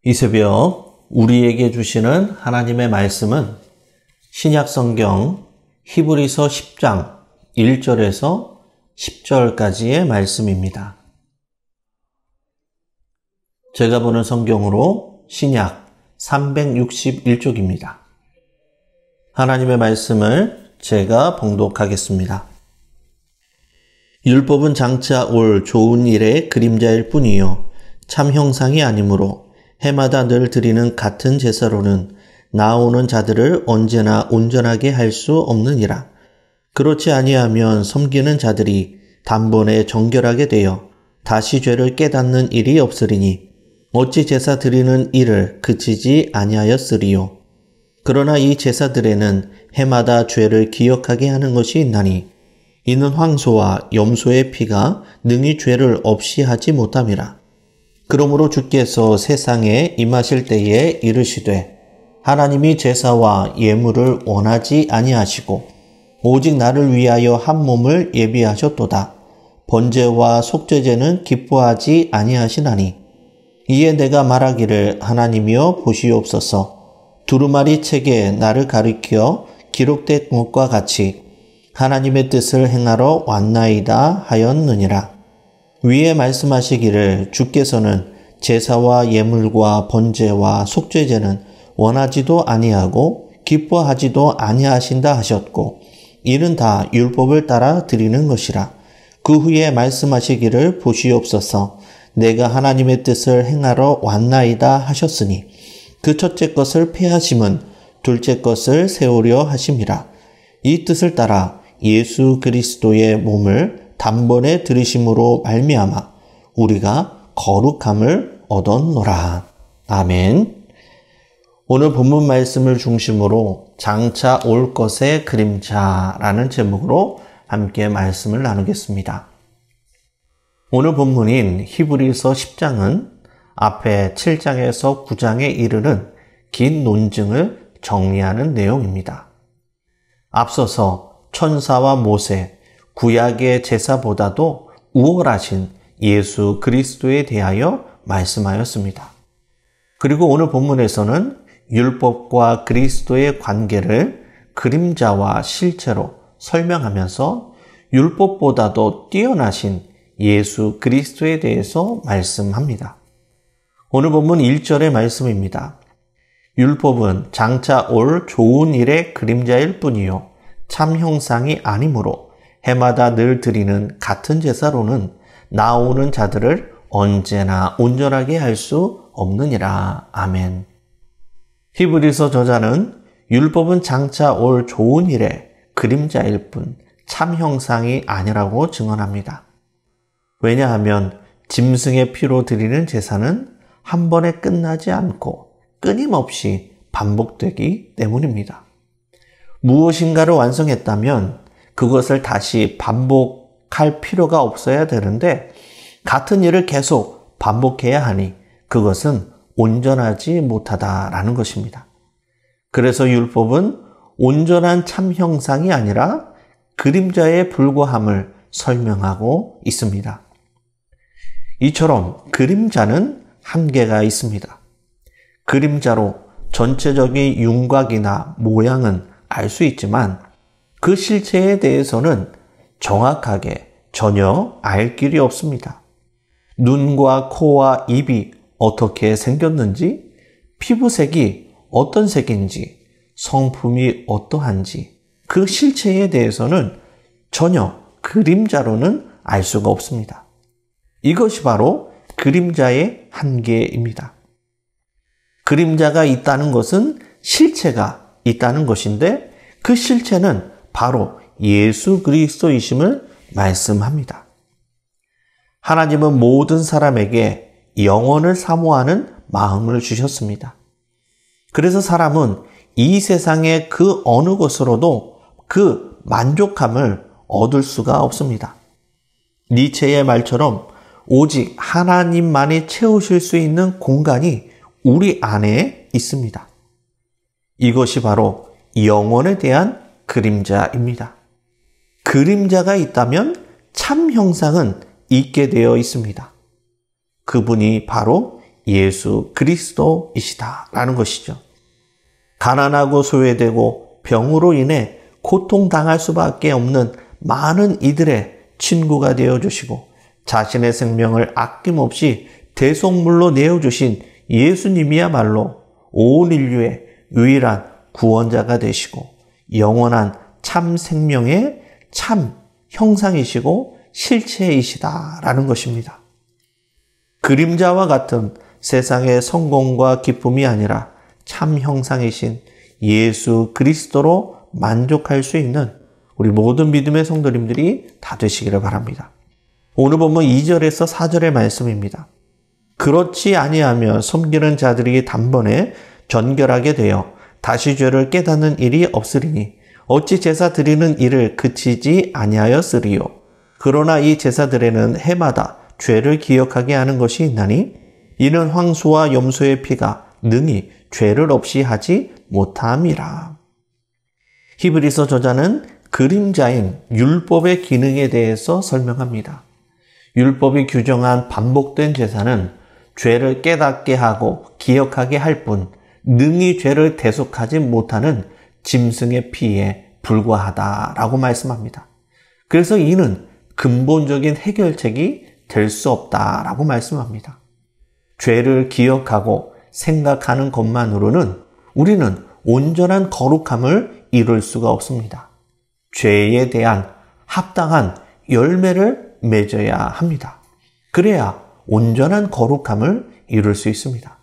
이 새벽 우리에게 주시는 하나님의 말씀은 신약성경 히브리서 10장 1절에서 10절까지의 말씀입니다. 제가 보는 성경으로 신약 361쪽입니다. 하나님의 말씀을 제가 봉독하겠습니다. 율법은 장차 올 좋은 일의 그림자일 뿐이요 참 형상이 아니므로 해마다 늘 드리는 같은 제사로는 나아오는 자들을 언제나 온전하게 할 수 없느니라. 그렇지 아니하면 섬기는 자들이 단번에 정결하게 되어 다시 죄를 깨닫는 일이 없으리니 어찌 제사 드리는 일을 그치지 아니하였으리요. 그러나 이 제사들에는 해마다 죄를 기억하게 하는 것이 있나니 이는 황소와 염소의 피가 능히 죄를 없이 하지 못함이라. 그러므로 주께서 세상에 임하실 때에 이르시되 하나님이 제사와 예물을 원하지 아니하시고 오직 나를 위하여 한 몸을 예비하셨도다. 번제와 속죄제는 기뻐하지 아니하시나니 이에 내가 말하기를 하나님이여 보시옵소서. 두루마리 책에 나를 가리켜 기록된 것과 같이 하나님의 뜻을 행하러 왔나이다 하였느니라. 위에 말씀하시기를 주께서는 제사와 예물과 번제와 속죄제는 원하지도 아니하고 기뻐하지도 아니하신다 하셨고 이는 다 율법을 따라 드리는 것이라. 그 후에 말씀하시기를 보시옵소서. 내가 하나님의 뜻을 행하러 왔나이다 하셨으니 그 첫째 것을 폐하심은 둘째 것을 세우려 하심이라. 이 뜻을 따라 예수 그리스도의 몸을 단번에 들이심으로 말미암아 우리가 거룩함을 얻었노라. 아멘. 오늘 본문 말씀을 중심으로 장차 올 것의 그림자라는 제목으로 함께 말씀을 나누겠습니다. 오늘 본문인 히브리서 10장은 앞에 7장에서 9장에 이르는 긴 논증을 정리하는 내용입니다. 앞서서 천사와 모세, 구약의 제사보다도 우월하신 예수 그리스도에 대하여 말씀하였습니다. 그리고 오늘 본문에서는 율법과 그리스도의 관계를 그림자와 실체로 설명하면서 율법보다도 뛰어나신 예수 그리스도에 대해서 말씀합니다. 오늘 본문 1절의 말씀입니다. 율법은 장차 올 좋은 일의 그림자일 뿐이요 참 형상이 아니므로 해마다 늘 드리는 같은 제사로는 나오는 자들을 언제나 온전하게 할 수 없느니라. 아멘. 히브리서 저자는 율법은 장차 올 좋은 일의 그림자일 뿐 참 형상이 아니라고 증언합니다. 왜냐하면 짐승의 피로 드리는 제사는 한 번에 끝나지 않고 끊임없이 반복되기 때문입니다. 무엇인가를 완성했다면 그것을 다시 반복할 필요가 없어야 되는데 같은 일을 계속 반복해야 하니 그것은 온전하지 못하다라는 것입니다. 그래서 율법은 온전한 참 형상이 아니라 그림자에 불과함을 설명하고 있습니다. 이처럼 그림자는 한계가 있습니다. 그림자로 전체적인 윤곽이나 모양은 알 수 있지만 그 실체에 대해서는 정확하게 전혀 알 길이 없습니다. 눈과 코와 입이 어떻게 생겼는지, 피부색이 어떤 색인지, 성품이 어떠한지 그 실체에 대해서는 전혀 그림자로는 알 수가 없습니다. 이것이 바로 그림자의 한계입니다. 그림자가 있다는 것은 실체가 있다는 것인데 그 실체는 바로 예수 그리스도이심을 말씀합니다. 하나님은 모든 사람에게 영원을 사모하는 마음을 주셨습니다. 그래서 사람은 이 세상의 그 어느 것으로도 그 만족함을 얻을 수가 없습니다. 니체의 말처럼 오직 하나님만이 채우실 수 있는 공간이 우리 안에 있습니다. 이것이 바로 영혼에 대한 그림자입니다. 그림자가 있다면 참 형상은 있게 되어 있습니다. 그분이 바로 예수 그리스도이시다라는 것이죠. 가난하고 소외되고 병으로 인해 고통당할 수밖에 없는 많은 이들의 친구가 되어주시고 자신의 생명을 아낌없이 대속물로 내어주신 예수님이야말로 온 인류의 유일한 구원자가 되시고 영원한 참 생명의 참 형상이시고 실체이시다라는 것입니다. 그림자와 같은 세상의 성공과 기쁨이 아니라 참 형상이신 예수 그리스도로 만족할 수 있는 우리 모든 믿음의 성도님들이 다 되시기를 바랍니다. 오늘 본문 2절에서 4절의 말씀입니다. 그렇지 아니하면 섬기는 자들이 단번에 전결하게 되어 다시 죄를 깨닫는 일이 없으리니 어찌 제사 드리는 일을 그치지 아니하였으리요. 그러나 이 제사들에는 해마다 죄를 기억하게 하는 것이 있나니 이는 황소와 염소의 피가 능히 죄를 없이 하지 못함이라. 히브리서 저자는 그림자인 율법의 기능에 대해서 설명합니다. 율법이 규정한 반복된 제사는 죄를 깨닫게 하고 기억하게 할 뿐 능히 죄를 대속하지 못하는 짐승의 피에 불과하다라고 말씀합니다. 그래서 이는 근본적인 해결책이 될 수 없다라고 말씀합니다. 죄를 기억하고 생각하는 것만으로는 우리는 온전한 거룩함을 이룰 수가 없습니다. 죄에 대한 합당한 열매를 맺어야 합니다. 그래야 온전한 거룩함을 이룰 수 있습니다.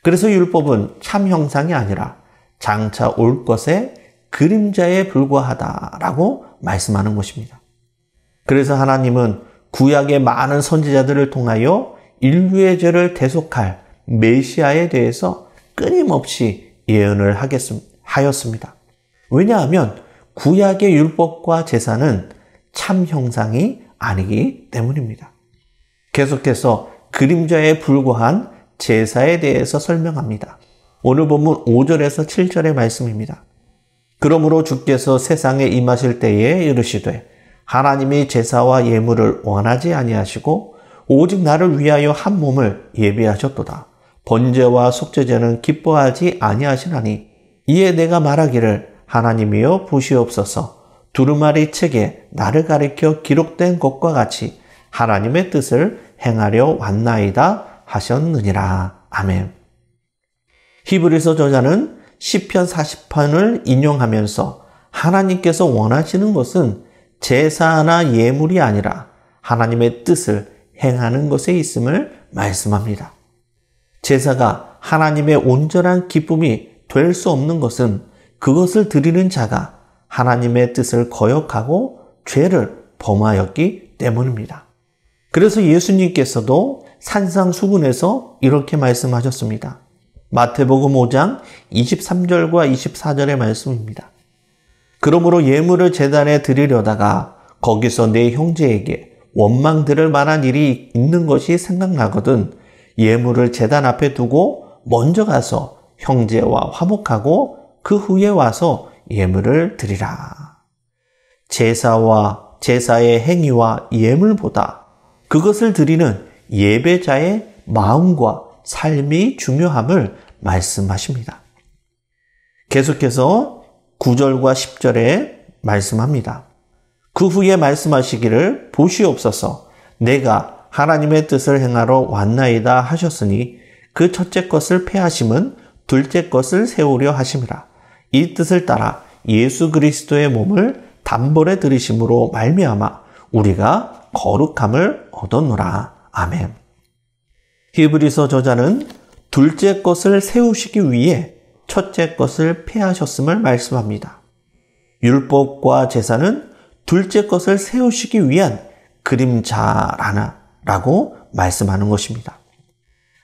그래서 율법은 참 형상이 아니라 장차 올 것의 그림자에 불과하다라고 말씀하는 것입니다. 그래서 하나님은 구약의 많은 선지자들을 통하여 인류의 죄를 대속할 메시아에 대해서 끊임없이 예언을 하였습니다. 왜냐하면 구약의 율법과 제사는 참 형상이 아니기 때문입니다. 계속해서 그림자에 불과한 제사에 대해서 설명합니다. 오늘 본문 5절에서 7절의 말씀입니다. 그러므로 주께서 세상에 임하실 때에 이르시되 하나님이 제사와 예물을 원하지 아니하시고 오직 나를 위하여 한 몸을 예비하셨도다. 번제와 속죄제는 기뻐하지 아니하시나니 이에 내가 말하기를 하나님이여 보시옵소서. 두루마리 책에 나를 가리켜 기록된 것과 같이 하나님의 뜻을 행하려 왔나이다 하셨느니라. 아멘. 히브리서 저자는 시편 40편을 인용하면서 하나님께서 원하시는 것은 제사나 예물이 아니라 하나님의 뜻을 행하는 것에 있음을 말씀합니다. 제사가 하나님의 온전한 기쁨이 될 수 없는 것은 그것을 드리는 자가 하나님의 뜻을 거역하고 죄를 범하였기 때문입니다. 그래서 예수님께서도 산상수훈에서 이렇게 말씀하셨습니다. 마태복음 5장 23절과 24절의 말씀입니다. 그러므로 예물을 제단에 드리려다가 거기서 내 형제에게 원망 들을 만한 일이 있는 것이 생각나거든 예물을 제단 앞에 두고 먼저 가서 형제와 화목하고 그 후에 와서 예물을 드리라. 제사의 행위와 예물보다 그것을 드리는 예배자의 마음과 삶이 중요함을 말씀하십니다. 계속해서 9절과 10절에 말씀합니다. 그 후에 말씀하시기를 보시옵소서 내가 하나님의 뜻을 행하러 왔나이다 하셨으니 그 첫째 것을 폐하심은 둘째 것을 세우려 하심이라. 이 뜻을 따라 예수 그리스도의 몸을 단번에 들이심으로 말미암아 우리가 거룩함을 얻었노라. 아멘. 히브리서 저자는 둘째 것을 세우시기 위해 첫째 것을 폐하셨음을 말씀합니다. 율법과 제사는 둘째 것을 세우시기 위한 그림자라고 말씀하는 것입니다.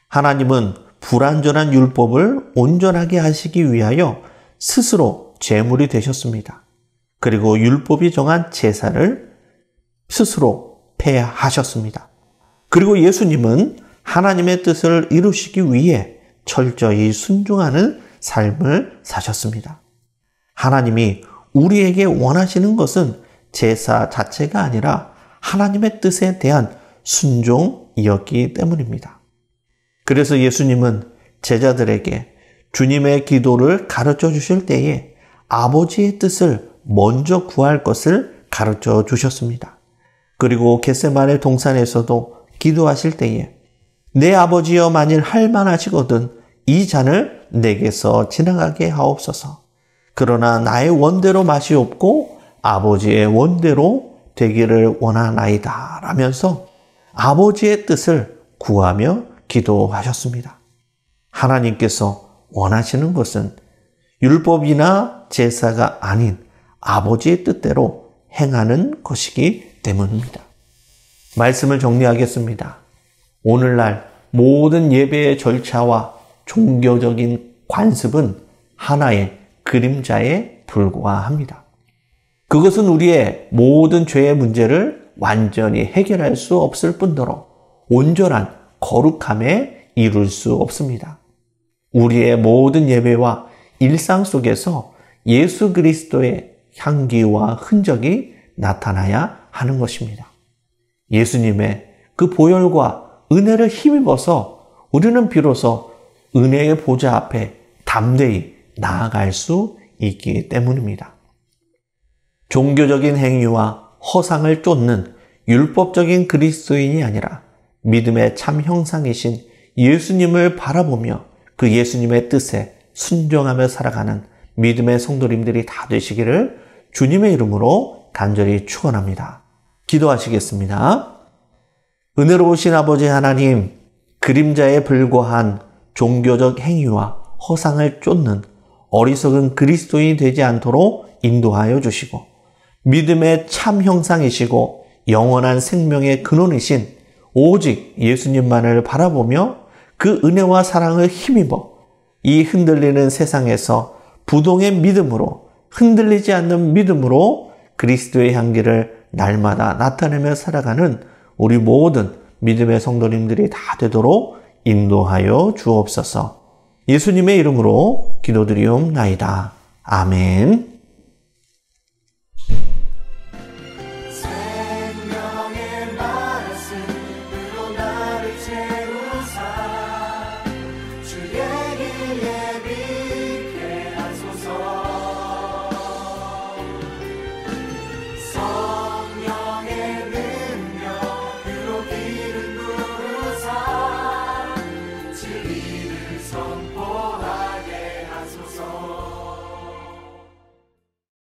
하나님은 불완전한 율법을 온전하게 하시기 위하여 스스로 제물이 되셨습니다. 그리고 율법이 정한 제사를 스스로 폐하셨습니다. 그리고 예수님은 하나님의 뜻을 이루시기 위해 철저히 순종하는 삶을 사셨습니다. 하나님이 우리에게 원하시는 것은 제사 자체가 아니라 하나님의 뜻에 대한 순종이었기 때문입니다. 그래서 예수님은 제자들에게 주님의 기도를 가르쳐 주실 때에 아버지의 뜻을 먼저 구할 것을 가르쳐 주셨습니다. 그리고 겟세마네 동산에서도 기도하실 때에 내 아버지여 만일 할 만하시거든 이 잔을 내게서 지나가게 하옵소서. 그러나 나의 원대로 맛이 없고 아버지의 원대로 되기를 원하나이다 라면서 아버지의 뜻을 구하며 기도하셨습니다. 하나님께서 원하시는 것은 율법이나 제사가 아닌 아버지의 뜻대로 행하는 것이기 때문입니다. 말씀을 정리하겠습니다. 오늘날 모든 예배의 절차와 종교적인 관습은 하나의 그림자에 불과합니다. 그것은 우리의 모든 죄의 문제를 완전히 해결할 수 없을 뿐더러 온전한 거룩함에 이룰 수 없습니다. 우리의 모든 예배와 일상 속에서 예수 그리스도의 향기와 흔적이 나타나야 하는 것입니다. 예수님의 그 보혈과 은혜를 힘입어서 우리는 비로소 은혜의 보좌 앞에 담대히 나아갈 수 있기 때문입니다. 종교적인 행위와 허상을 쫓는 율법적인 그리스도인이 아니라 믿음의 참 형상이신 예수님을 바라보며 그 예수님의 뜻에 순종하며 살아가는 믿음의 성도님들이 다 되시기를 주님의 이름으로 간절히 축원합니다. 기도하시겠습니다. 은혜로우신 아버지 하나님, 그림자에 불과한 종교적 행위와 허상을 쫓는 어리석은 그리스도인이 되지 않도록 인도하여 주시고 믿음의 참 형상이시고 영원한 생명의 근원이신 오직 예수님만을 바라보며 그 은혜와 사랑을 힘입어 이 흔들리는 세상에서 부동의 믿음으로 흔들리지 않는 믿음으로 그리스도의 향기를 날마다 나타내며 살아가는 우리 모든 믿음의 성도님들이 다 되도록 인도하여 주옵소서. 예수님의 이름으로 기도드리옵나이다. 아멘. 주님을